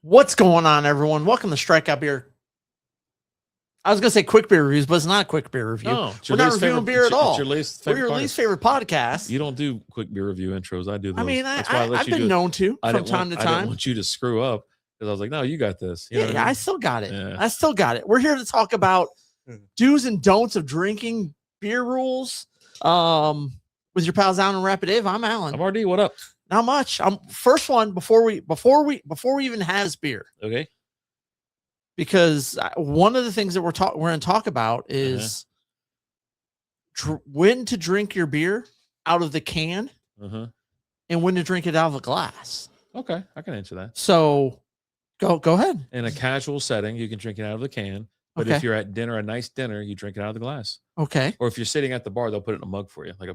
What's going on, everyone? Welcome to Strikeout Beer. I was going to say quick beer reviews, but it's not a quick beer review. No, we're not reviewing beer at all. It's your least favorite. We're your least favorite podcast. You don't do quick beer review intros. I do those. I mean, I've been known to from time to time. I didn't want you to screw up because I was like, no, you got this. You know what I mean? I still got it. Yeah. I still got it. We're here to talk about do's and don'ts of drinking beer rules. With your pals Alan and Rapid Dave, I'm Alan. I'm RD. What up? Not much. I'm first one before we even have this beer. Okay. Because one of the things that we're going to talk about is when to drink your beer out of the can and when to drink it out of a glass. Okay, I can answer that. So go ahead. In a casual setting, you can drink it out of the can. But if you're at dinner, a nice dinner, you drink it out of the glass. Okay. Or if you're sitting at the bar, they'll put it in a mug for you. Like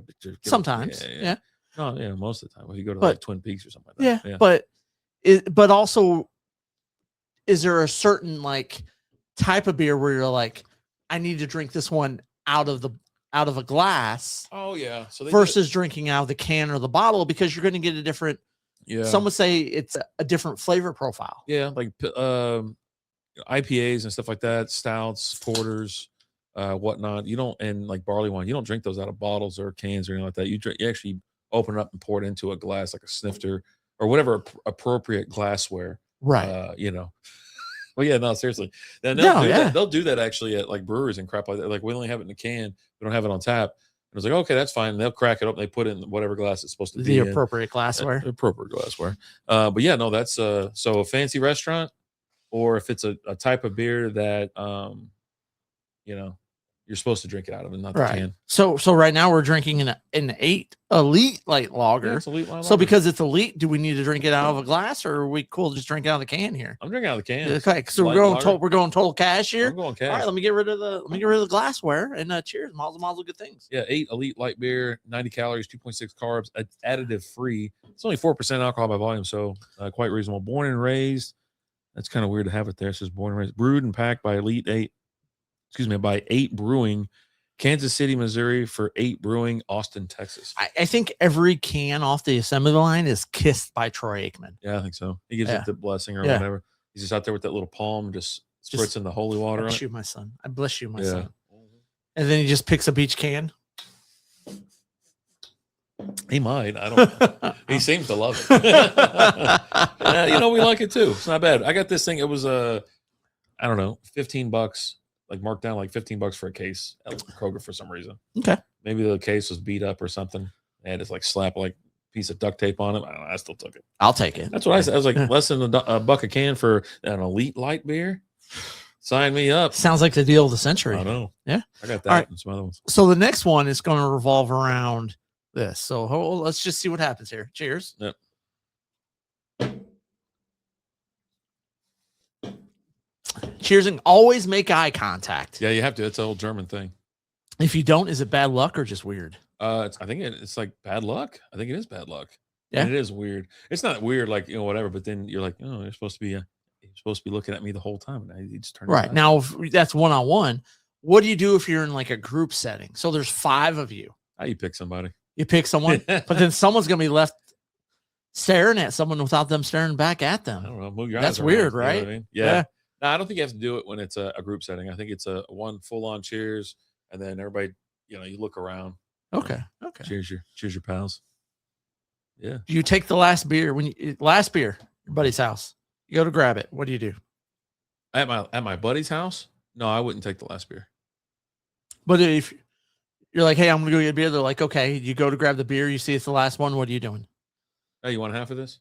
sometimes. Yeah. No, most of the time. If you go to like Twin Peaks or something like that. Yeah. But also, is there a certain like type of beer where you're like, I need to drink this one out of a glass? Oh yeah. So versus drinking out of the can or the bottle, because you're going to get a different. Yeah. Some would say it's a different flavor profile. Yeah, like IPAs and stuff like that, stouts, porters, whatnot. You don't, and like barley wine, you don't drink those out of bottles or cans or anything like that. You actually open it up and pour it into a glass, like a snifter or whatever appropriate glassware. Right. Well, yeah, no, seriously. They'll do that actually at like breweries and crap like that. Like, we only have it in a can, we don't have it on tap. And it's like, okay, that's fine. And they'll crack it up and they put it in whatever glass it's supposed to be. The appropriate glassware. Appropriate glassware. But yeah, no, that's so a fancy restaurant, or if it's a type of beer that you're supposed to drink it out of and not the can. So right now we're drinking an 8 Elite Light Lager. Yeah, it's Elite Light Lager. So because it's Elite, do we need to drink it out of a glass, or are we cool to just drink out of the can here? I'm drinking out of the can. Okay, so we're going total cash here. I'm going cash. All right, let me get rid of the glassware and cheers, mazel, good things. Yeah, 8 Elite Light beer, 90 calories, 2.6 carbs, additive free. It's only 4% alcohol by volume, so quite reasonable. Born and raised. That's kind of weird to have it there. It says born and raised, brewed and packed by by 8 Brewing, Kansas City, Missouri, for 8 Brewing, Austin, Texas. I think every can off the assembly line is kissed by Troy Aikman. Yeah, I think so. He gives it the blessing or whatever. He's just out there with that little palm, just spritzing the holy water. I bless you, my son. I bless you, my son. And then he just picks up each can. He might. I don't know. He seems to love it. We like it too. It's not bad. I got this thing. It was I don't know, $15, like marked down like $15 for a case at Kroger for some reason. Okay. Maybe the case was beat up or something. They had this like slap like piece of duct tape on it. I don't know. I still took it. I'll take it. That's what I said. I was like, less than a buck a can for an Elite Light beer. Sign me up. Sounds like the deal of the century. I know. Yeah. I got that and some other ones. So the next one is going to revolve around this. So let's just see what happens here. Cheers. Yep. Cheers, and always make eye contact. Yeah, you have to. It's an old German thing. If you don't, is it bad luck or just weird? I think it's like bad luck. I think it is bad luck. Yeah, and it is weird. It's not weird, like whatever. But then you're like, oh, you're supposed to be looking at me the whole time, and you just turn right now. If that's one-on-one, what do you do if you're in like a group setting? So there's 5 of you. How you pick somebody? You pick someone, but then someone's gonna be left staring at someone without them staring back at them. I don't know. Move your eyes That's around, weird, right? You know what I mean? Yeah. No, I don't think you have to do it when it's a group setting. I think it's a one full-on cheers, and then everybody, you look around. Okay. Cheers your pals. Yeah. You take the last beer your buddy's house. You go to grab it. What do you do? At my buddy's house? No, I wouldn't take the last beer. But if you're like, hey, I'm gonna go get a beer, they're like, okay. You go to grab the beer. You see it's the last one. What are you doing? Oh, you want half of this?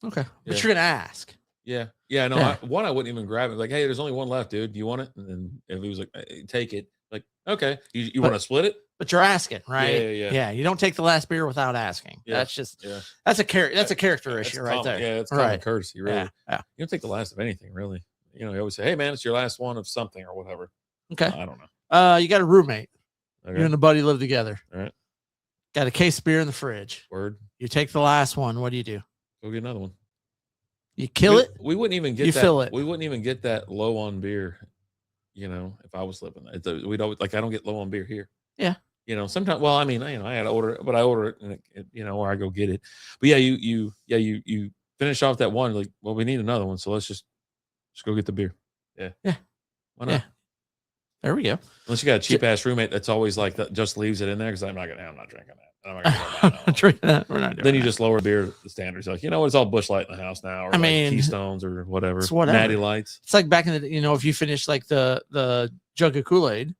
Okay, but you're gonna ask. Yeah. No. I wouldn't even grab it. Like, hey, there's only one left, dude. Do you want it? And then if he was like, hey, take it. Like, okay. You want to split it? But you're asking, right? Yeah. You don't take the last beer without asking. Yeah. That's just that's a character issue right there. Yeah, it's common courtesy, really. Yeah. You don't take the last of anything, really. You always say, hey man, it's your last one of something or whatever. Okay. I don't know. You got a roommate. Okay. You and a buddy live together. All right. Got a case of beer in the fridge. Word. You take the last one. What do you do? Go get another one. You kill it. We wouldn't even get you that. Fill it. We wouldn't even get that low on beer. If I was living, we'd always I don't get low on beer here. Yeah. Sometimes. Well, I mean, I had to order it, but I order it, and or I go get it. But yeah, you finish off that one. Like, well, we need another one, so let's just Just go get the beer. Yeah. Yeah. Why not? Yeah. There we go. Unless you got a cheap ass roommate that's always like that, just leaves it in there because I'm not drinking that. I'm not gonna go buy that one. Drink that. We're not doing Then you that. just lower beer the standards. Like, you know, it's all Busch Light in the house now, or I like mean, Keystones or whatever. it's whatever. Natty Lights. It's like back in the, if you finish like the jug of Kool-Aid,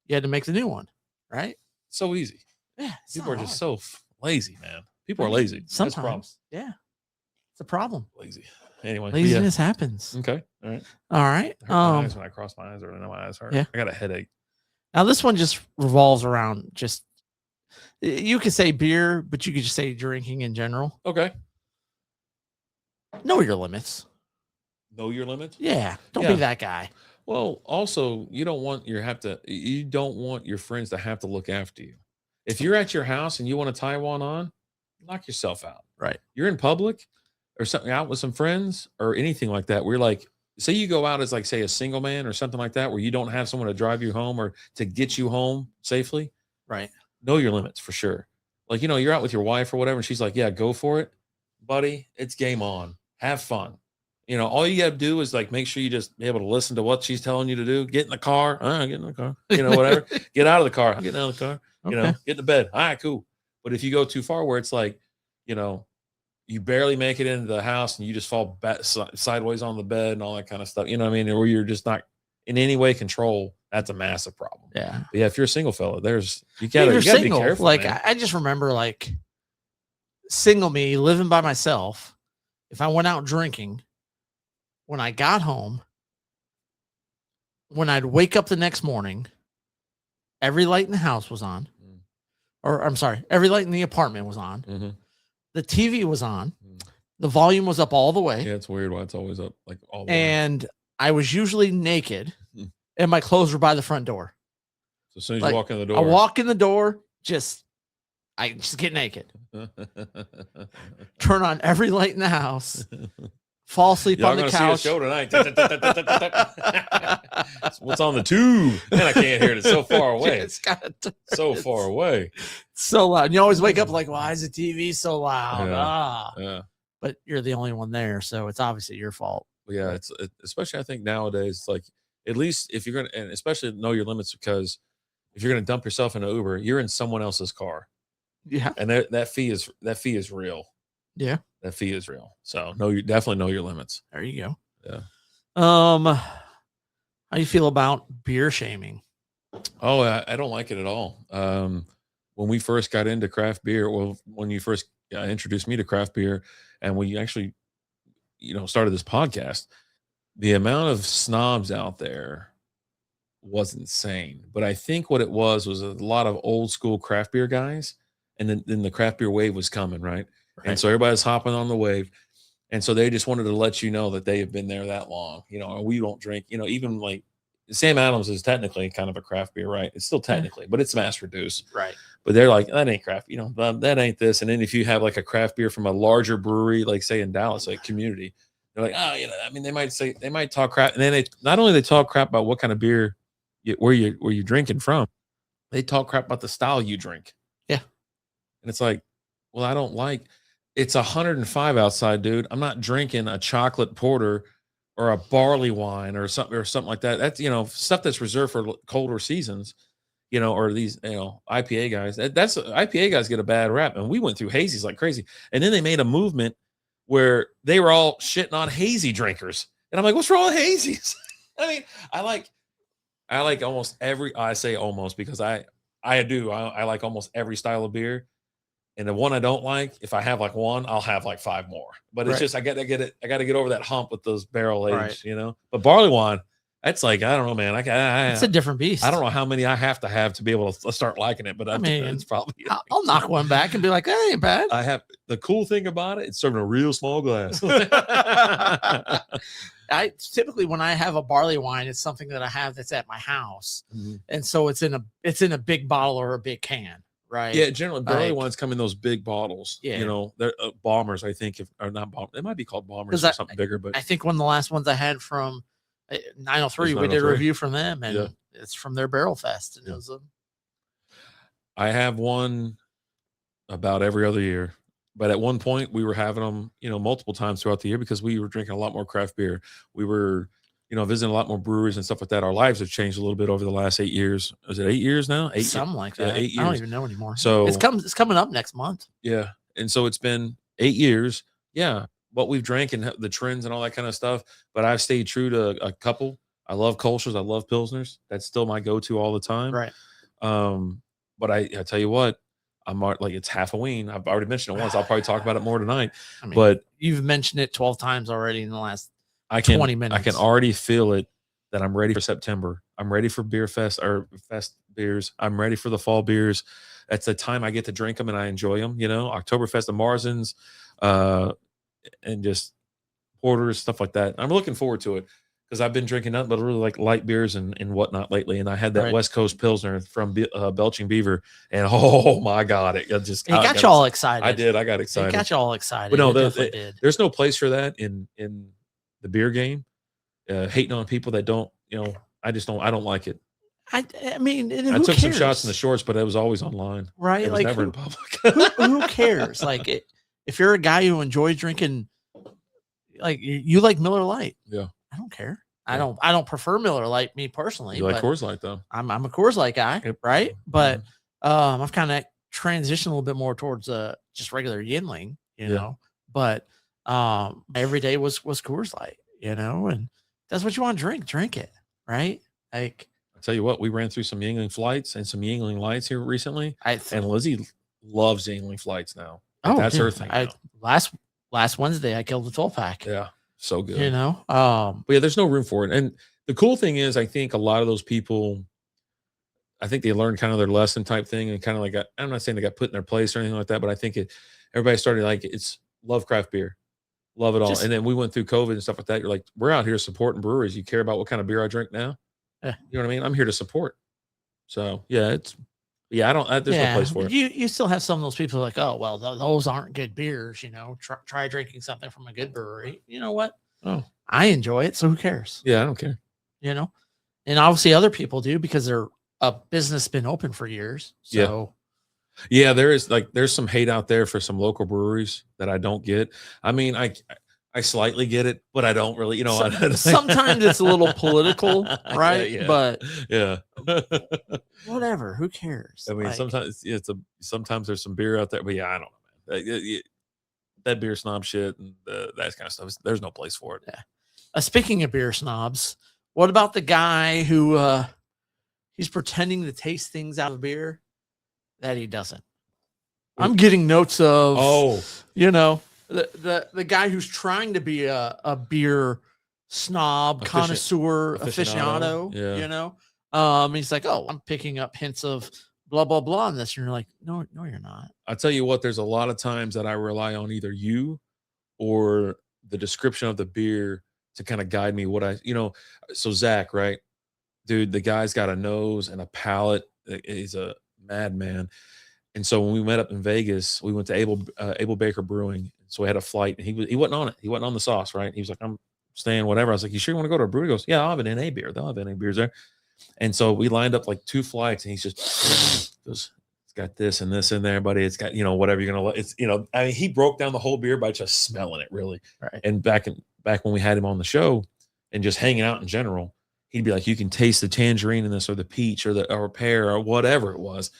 you had to make the new one, right? So easy. Yeah. People are just so lazy, man. People are lazy. That's a problem. Sometimes. Yeah. It's a problem. Lazy. Anyway. Laziness happens. Okay. All right. All right. I hurt my eyes when I cross my eyes, or I know my eyes hurt. Yeah. I got a headache. Now this one just revolves around just, you could say beer, but you could just say drinking in general. Okay. Know your limits. Know your limits. Yeah. Don't be that guy. Well, also, you don't want your friends to have to look after you. If you're at your house and you want to tie one on, knock yourself out. Right. You're in public or something, out with some friends or anything like that. We're like, say you go out as like, say, a single man or something like that, where you don't have someone to drive you home or to get you home safely. Right. Know your limits for sure. Like, you're out with your wife or whatever, and she's like, yeah, go for it, buddy. It's game on. Have fun. All you got to do is like make sure you just be able to listen to what she's telling you to do. Get in the car. Get in the car. Whatever. Get out of the car. I'm getting out of the car. Okay. Get to bed. All right, cool. But if you go too far, where it's like, you barely make it into the house and you just fall back, sideways on the bed and all that kind of stuff. You know what I mean? Or you're just not in any way control. That's a massive problem. Yeah. But yeah, if you're a single fella, you gotta be careful. Like, man. I just remember like single me living by myself. If I went out drinking, when I got home, when I'd wake up the next morning, every light in the house was on. Or I'm sorry, every light in the apartment was on. Mm-hmm. The TV was on. The volume was up all the way. Yeah, it's weird why it's always up like all the way. And I was usually naked and my clothes were by the front door. So as soon as you walk in the door. I walk in the door, I just get naked. Turn on every light in the house. Fall asleep on the couch. See a show tonight. What's on the tube? Man, I can't hear it. It's so far away. So far away. So loud. And you always wake up like, why is the TV so loud? Yeah. But you're the only one there, so it's obviously your fault. Yeah, it's especially I think nowadays, like at least if you're gonna, and especially know your limits, because if you're gonna dump yourself in an Uber, you're in someone else's car. Yeah, and that fee is real. Yeah, that fee is real. So definitely know your limits. There you go. Yeah. How do you feel about beer shaming? Oh, I don't like it at all. When we first got into craft beer, when you first introduced me to craft beer, and when you actually, started this podcast, the amount of snobs out there was insane. But I think what it was a lot of old school craft beer guys, and then the craft beer wave was coming, right? And so everybody's hopping on the wave. And so they just wanted to let you know that they have been there that long, and we don't drink, even like Sam Adams is technically kind of a craft beer, right? It's still technically, but it's mass produced. Right. But they're like, that ain't craft, that ain't this. And then if you have like a craft beer from a larger brewery, like say in Dallas, like Community, they're like, oh, they might talk crap. And then not only they talk crap about what kind of beer, where you're drinking from, they talk crap about the style you drink. Yeah. And it's like, well, I don't like, it's 105 outside, dude. I'm not drinking a chocolate porter or a barley wine or something like that. That's, stuff that's reserved for colder seasons, or these, IPA guys. That's IPA guys get a bad rap. And we went through hazies like crazy. And then they made a movement where they were all shitting on hazy drinkers. And I'm like, what's wrong with hazies? I mean, I like almost every, I say almost because I like almost every style of beer. And the one I don't like, if I have like one, I'll have like 5 more. But it's just I got to get over that hump with those barrel aged, But barley wine, that's like, I don't know, man. It's a different beast. I don't know how many I have to be able to start liking it. But I mean, it's probably I'll knock one back and be like, that ain't bad. I have the cool thing about it, it's serving a real small glass. I typically, when I have a barley wine, it's something that I have that's at my house, and so it's in a big bottle or a big can. Right. Yeah, generally barley wines come in those big bottles. Yeah. They're bombers, I think, or not bombers. They might be called bombers or something bigger. But I think one of the last ones I had from 903, we did a review from them, and it's from their Barrel Fest. And it was I have one about every other year. But at one point we were having them, multiple times throughout the year because we were drinking a lot more craft beer. We were visiting a lot more breweries and stuff like that. Our lives have changed a little bit over the last 8 years. Is it 8 years now? Something like yeah, that. 8 I don't years. even know anymore. So it's coming up next month. yeah, and so it's been 8 years. Yeah, what we've drank and the trends and all that kind of stuff. But I've stayed true to a couple. I love Kolsch's. I love Pilsners. That's still my go-to all the time. Right. But I tell you what, like it's Halloween. I've already mentioned it once. I'll probably talk about it more tonight. I mean, but you've mentioned it 12 times already in the last 20 minutes. I can already feel it that I'm ready for September. I'm ready for beer fest or fest beers. I'm ready for the fall beers. That's the time I get to drink them and I enjoy them. Oktoberfest, the Marzens, and just porters, stuff like that. I'm looking forward to it because I've been drinking nothing but really like light beers and whatnot lately. And I had that Right. West Coast Pilsner from Belching Beaver, and oh my God, it got you all excited. I did. I got excited. It got you all excited. But no, definitely did. There's no place for that in the beer game. Hating on people that don't, I don't like it. I mean, I took some shots in the shorts, but it was always online. Right. It was like never in public. who cares? Like if you're a guy who enjoys drinking, like you like Miller Lite. Yeah. I don't care. Yeah. I don't prefer Miller Lite, me personally. You like Coors Light though. I'm a Coors Light guy, Yep. right? But I've kind of transitioned a little bit more towards just regular Yingling, you know. But every day was Coors Light, and that's what you want to drink it, right? Like I tell you what, we ran through some Yingling Flights and some Yingling Lights here recently, and Lizzie loves Yingling Flights now. That's her thing. Last Wednesday I killed a 12-pack. Yeah, so good. But yeah, there's no room for it. And the cool thing is, I think a lot of those people, I think they learned kind of their lesson type thing, and kind of like I'm not saying they got put in their place or anything like that, but I think everybody started like it's love craft beer. Love it all. And then we went through COVID and stuff like that. You're like, we're out here supporting breweries. You care about what kind of beer I drink now? Yeah. You know what I mean? I'm here to support. So there's no place for it. You still have some of those people like, oh, well, those aren't good beers. Try drinking something from a good brewery. You know what? Oh, I enjoy it. So who cares? Yeah, I don't care. And obviously other people do because they're a business been open for years. So yeah, there's some hate out there for some local breweries that I don't get. I mean, I slightly get it, but I don't really, sometimes it's a little political, right? Yeah. But yeah, whatever, who cares? I mean, sometimes sometimes there's some beer out there, but I don't know, man. That beer snob shit and that kind of stuff. There's no place for it. Yeah. Speaking of beer snobs, what about the guy who he's pretending to taste things out of beer that he doesn't? I'm getting notes of the guy who's trying to be a beer snob, connoisseur, aficionado. He's like, oh, I'm picking up hints of blah blah blah on this, and you're like, no, you're not. I'll tell you what, there's a lot of times that I rely on either you or the description of the beer to kind of guide me so Zach, right? Dude, the guy's got a nose and a palate. He's a madman. And so when we met up in Vegas, we went to Abel Baker Brewing. So we had a flight, and he wasn't on it. He wasn't on the sauce, right? He was like, I'm staying, whatever. I was like, you sure you want to go to a brewery? He goes, yeah, I'll have an NA beer. They'll have NA beers there. And so we lined up like 2 flights, and he's just goes, it's got this and this in there, buddy. It's got, whatever you're going to, it's, I mean, he broke down the whole beer by just smelling it, really. Right. And back when we had him on the show and just hanging out in general, he'd be like, you can taste the tangerine in this, or the peach, or pear, or whatever it was.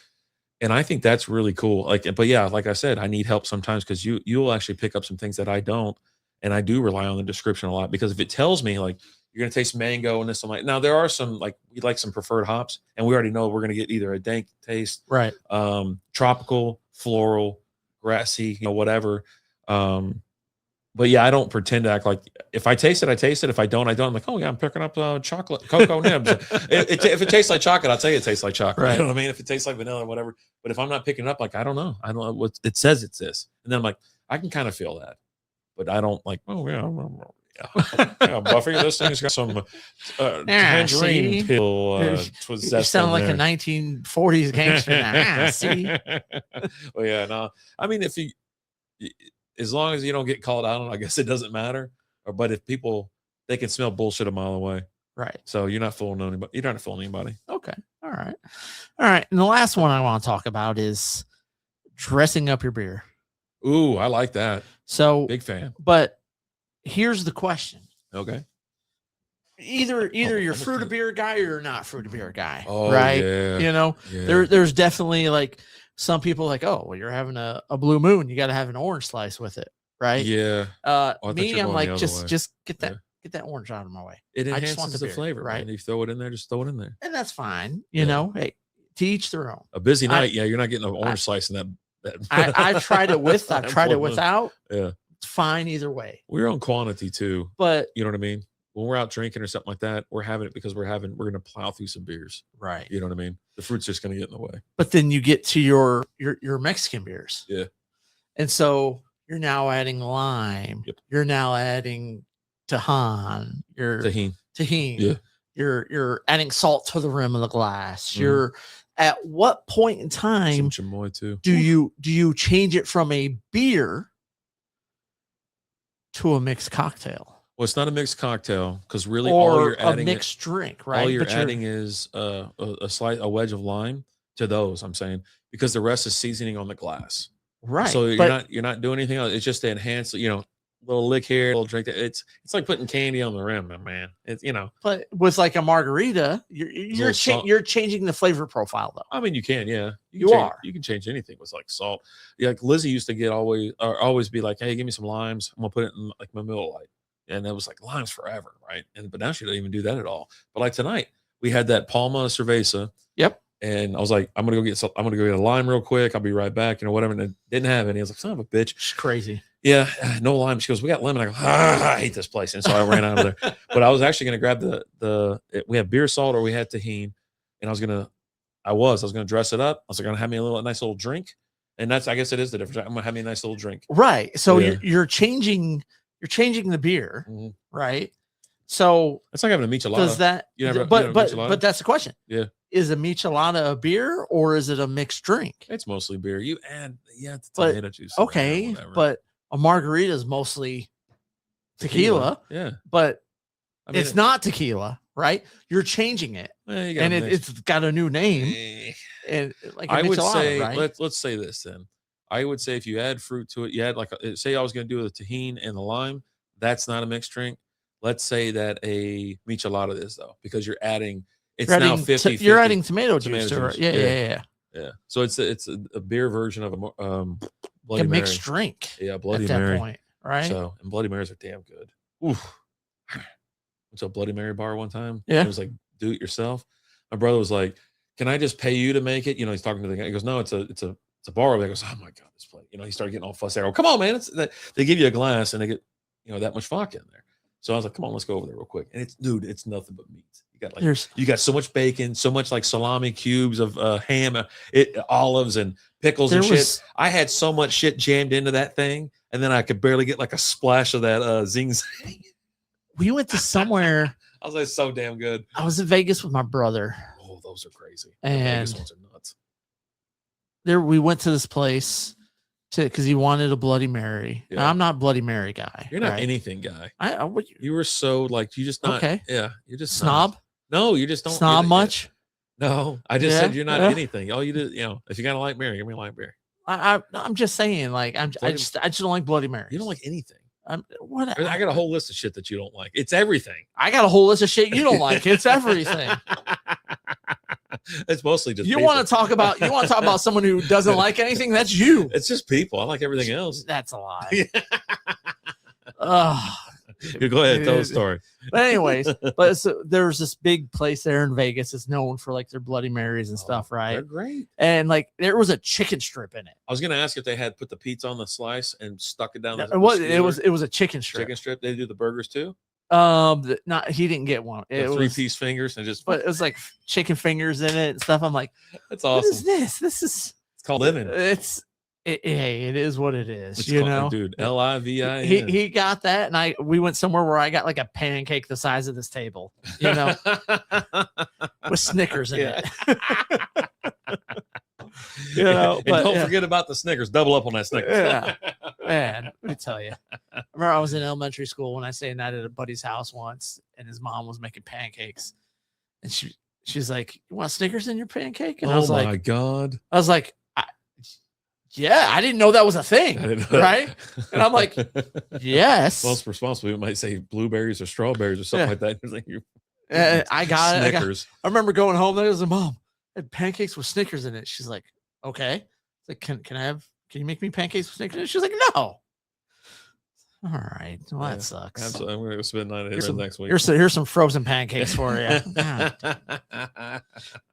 And I think that's really cool. But yeah, like I said, I need help sometimes because you'll actually pick up some things that I don't. And I do rely on the description a lot, because if it tells me like you're going to taste mango and this, I'm like, now there are some, like, we like some preferred hops, and we already know we're going to get either a dank taste, right? Tropical, floral, grassy, whatever. But yeah, I don't pretend to act like if I taste it, I taste it. If I don't, I don't. I'm like, oh yeah, I'm picking up chocolate, cocoa nibs. If it tastes like chocolate, I'll tell you it tastes like chocolate. Right. You know what I mean? If it tastes like vanilla or whatever. But if I'm not picking it up, like, I don't know what it says. It's this, and then I'm like, I can kind of feel that, but I don't like. Oh yeah, Buffy. This thing's got some tangerine peel. You sound like a 1940s gangster now. See? Well, yeah, no. I mean, as long as you don't get called out on, I guess it doesn't matter. But if people, they can smell bullshit a mile away. Right. So you're not fooling anybody. You're not fooling anybody. Okay. All right. And the last one I want to talk about is dressing up your beer. Ooh, I like that. So big fan. But here's the question. Okay. either you're almost fruit of did. beer guy or you're not fruit of beer guy. Oh, right. yeah. You know, Yeah. there's definitely like some people like, oh, well, you're having a blue moon, you got to have an orange slice with it. Right. Yeah. I thought you were I'm going like, the other way. just get that Yeah. get that orange out of my way. It I just want enhances the the beer, flavor, right? right? You throw it in there, just throw it in there. And that's fine. You Yeah. know, hey, to each their own. A busy I- night, yeah, you're not getting an orange slice in that. I've tried it with, I've tried it full moon. without. Yeah. It's fine either way. We're on quantity too. But You know what I mean? When we're out drinking or something like that, we're having it because we're going to plow through some beers. right. You know what I mean? The fruit's just going to get in the way. But then you get to your Mexican beers. Yeah. And so you're now adding lime. Yep. You're now adding Tahan. You're Tahini. tahini. Yeah. You're adding salt to the rim of the glass. Mhm. You're at what point in Some time chamoy too. do you change it from a beer to a mixed cocktail? Well, it's not a mixed cocktail because really all Or you're a adding mixed drink, right? all you're But adding is a wedge of lime to those. I'm saying because the rest is seasoning on the glass. right. So but you're not doing anything else. It's just to enhance. You know, little lick here, little drink there. It's like putting candy on the rim, man. It's but with like a margarita, you're salt. you're changing the flavor profile though. I mean, you can, yeah. You can are. You can change anything with like salt. Yeah, like Lizzie used to get always be like, "Hey, give me some limes. I'm gonna put it in like my Miller Lite," and it was like limes forever, right? But now she doesn't even do that at all. But like tonight, we had that Palma Cerveza. Yep. And I was like, I'm gonna go get a lime real quick. I'll be right back, whatever. And it didn't have any. I was like, son of a bitch. It's crazy. Yeah, no lime. She goes, we got lemon. I go, I hate this place. And so I ran out of there. But I was actually going to grab we had beer salt or we had tahini. And I was going to dress it up. I was going to have me a nice little drink. And I guess it is the difference. I'm going to have me a nice little drink. Right. So Yeah. you're changing the beer, Mhm. right? So It's like having a michelada. does that, You never- you but never but michelada? but that's the question. Yeah. Is a michelada a beer or is it a mixed drink? It's mostly beer. You add, the But- tomato juice. in there, Okay, whatever. but a margarita is mostly tequila, Yeah. but I mean, it's not tequila, right? You're changing it, you gotta and mix. it's got a new name, Eh. and like a I would michelada, say right? let's say this then. I would say if you add fruit to it, you add like say I was going to do the tahini and the lime. That's not a mixed drink. Let's say that a michelada is though, because you're adding. It's You're now adding 50. you're adding tomato Tomato juice to it. juice, Yeah, yeah. yeah, yeah. Yeah. So it's a beer version of a Like Bloody a Mary. mixed drink Yeah, at Bloody that Mary. point, right? So and Bloody Marys are damn good. Oof. Went to a Bloody Mary bar one time. Yeah. It was like do it yourself. My brother was like, "Can I just pay you to make it?" He's talking to the guy. He goes, "No, it's a bar." He goes, "Oh my god, this plate!" He started getting all fussy. I go, "Come on, man!" They give you a glass and they get that much vodka in there. So I was like, "Come on, let's go over there real quick." And it's nothing but meat. You got so much bacon, so much like salami cubes of ham, olives and pickles and shit. I had so much shit jammed into that thing, and then I could barely get like a splash of that zing zang. We went to somewhere. I was like, so damn good. I was in Vegas with my brother. Oh, those are crazy. And the Vegas ones are nuts. There, we went to this place because he wanted a Bloody Mary. Yeah. Now, I'm not a Bloody Mary guy. You're not right? anything guy. What You were so like you just not. Okay. Yeah, you're just snob? Not. No, you just don't Snob you're- much? No, I just Yeah, said you're not yeah. anything. All you did, if you got a light Mary, give me a light Mary. I'm just saying, like I just don't like Bloody Mary. You don't like anything. What? I got a whole list of shit that you don't like. It's everything. I got a whole list of shit you don't like. It's everything. It's mostly just You people. want to talk about someone who doesn't like anything? That's you. It's just people. I like everything else. That's a lie. Ugh. You go ahead, tell the story. But anyways, so there's this big place there in Vegas that's known for like their Bloody Marys and stuff, They're right? great. And like there was a chicken strip in it. I was gonna ask if they had put the pizza on the slice and stuck it down. It was a chicken strip. chicken strip. They do the burgers too. Not he didn't get one. The It was 3-piece fingers and just. but it was like chicken fingers in it and stuff. I'm like, That's what is awesome. this? This is It's called living. hey, it is what it is. It's You called- know, dude. LIVIN. he got that, and we went somewhere where I got like a pancake the size of this table, you know, with Snickers in Yeah. it. You know, and but, don't yeah. forget about the Snickers. Double up on that Snickers. Yeah. Man, let me tell you. I remember I was in elementary school when I stayed night at a buddy's house once, and his mom was making pancakes, and she's like, "You want Snickers in your pancake?" And I Oh was my like, god. I was like, yeah, I didn't know that was a I thing, didn't know right? And I'm like, yes. Most responsible, it might say blueberries or strawberries or something Yeah. like that. It's like you're I got it. Snickers. I remember going home. There was a mom had pancakes with Snickers in it. She's like, okay. It's like, can you make me pancakes with Snickers? She's like, no. All right. Well, Yeah, that sucks. Absolutely. I'm going to go spend the night at Here's Hitman some, next week. here's some frozen pancakes for you. God.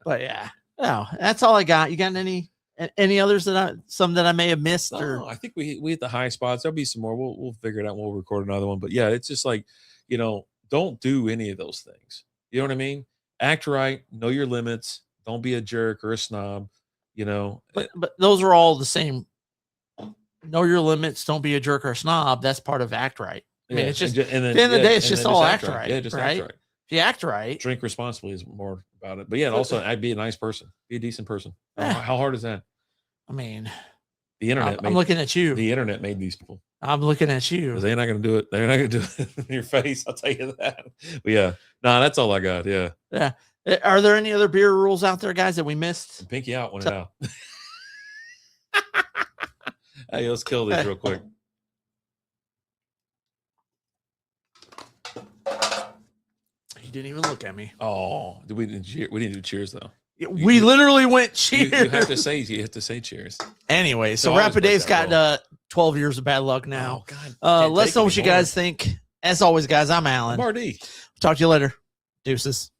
But yeah, no, that's all I got. You got any others some that I may have missed? Or No, I think we hit the high spots. There'll be some more. We'll figure it out. We'll record another one. But yeah, it's just like, don't do any of those things. You know what I mean? Act right. Know your limits. Don't be a jerk or a snob. but those are all the same. Know your limits. Don't be a jerk or a snob. That's part of act right. I mean, it's just and then, at the end of the day, it's and just then all act act right. Yeah, just right? act right. If you act right, Drink responsibly is more about it. But yeah, and also I'd be a nice person. Be a decent person. Yeah. How hard is that? I mean, The internet. I'm looking at you. The internet made these people. I'm looking at you. 'Cause they're not going to do it. They're not going to do it in your face. I'll tell you that. But yeah, no, that's all I got. Yeah. Yeah. Are there any other beer rules out there, guys, that we missed? Pinky out when it out. Hey, let's kill this real quick. You didn't even look at me. Oh, we didn't do cheers though. We literally went You cheers. you have to say cheers. Anyway, so always Rapid break Dave's that got 12 years of bad luck now. Oh, God. Let's know what you guys think. As always, guys, I'm Alan. Marty. Talk to you later. Deuces.